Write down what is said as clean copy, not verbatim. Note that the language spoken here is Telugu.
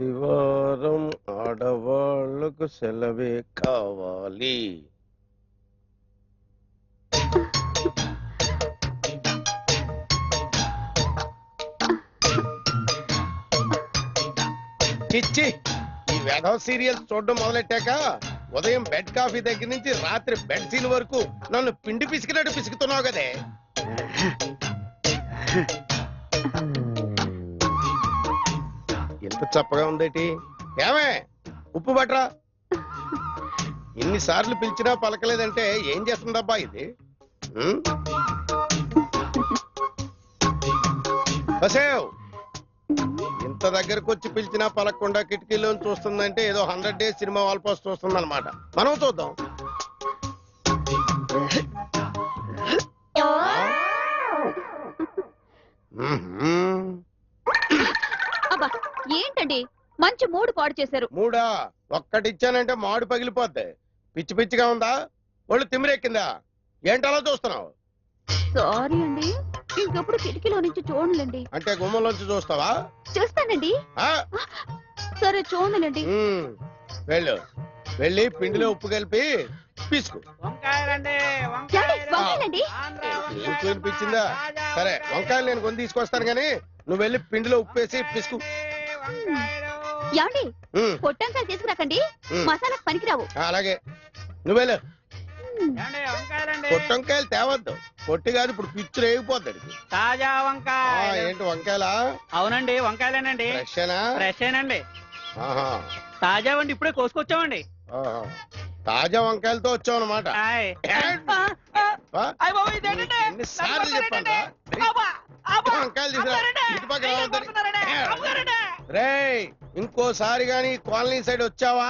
ఆదివారం ఆడవాళ్లకు సెలవే కావాలి. చిచ్చి, ఈ వేధవ సీరియల్స్ చూడడం మొదలెట్టాక ఉదయం బెడ్ కాఫీ దగ్గర నుంచి రాత్రి బెడ్ సీన్ వరకు నన్ను పిండి పిసికినట్టు పిసుకుతున్నావు కదే. ఎంత చప్పగా ఉందేటి? ఏమే ఉప్పు బట్రా. ఎన్నిసార్లు పిలిచినా పలకలేదంటే ఏం చేస్తుందబ్బా ఇది? బసేవ్, ఇంత దగ్గరకు వచ్చి పిలిచినా పలకకుండా కిటికీలో చూస్తుందంటే ఏదో 100 Days సినిమా వాల్ పోస్ట్ చూస్తుందన్నమాట. మనం చూద్దాం. ఏంటండి మంచి మూడు పాడు చేశారు? మూడా? ఒక్కటిచ్చానంటే మాడు పగిలిపోద్ది. పిచ్చి పిచ్చిగా ఉందా? ఒళ్ళు తిమ్మిరెక్కిందా? ఏంటలా చూస్తున్నావు? సారీ అండి, ఇంకెప్పుడు కిటికీలో నుంచి చూడలేండి. అంటే గుమ్మంలోంచి చూస్తావా? చూస్తానండి. సరే చూడలేండి. వెళ్ళు, వెళ్ళి పిండిలో ఉప్పు కలిపి పిసుకు. పిచ్చిందా? సరే, వంకాయలు నేను కొని తీసుకొస్తాను గానీ నువ్వు వెళ్ళి పిండిలో ఉప్పు వేసి పిసుకు. ఏమండి, పొట్టంకాయలు తీసుకురాకండి, మసాలా పనికిరావు. అలాగే, నువ్వెళ్ళు. పొట్టంకాయలు తేవద్దు, పొట్టి కాదు, ఇప్పుడు పిచ్చు రేగిపోతాడు. తాజా వంకాయ. ఏంటి వంకాయలా? అవునండి, వంకాయలేనండి. ఫ్రెషేనండి. తాజా వండి ఇప్పుడే కోసుకొచ్చామండి. తాజా వంకాయలతో వచ్చావు అనమాట. ఎన్నిసార్లు చెప్పండి వంకాయలు తీసుకురా. రేయ్, ఇంకోసారి గాని కాలనీ సైడ్ వచ్చావా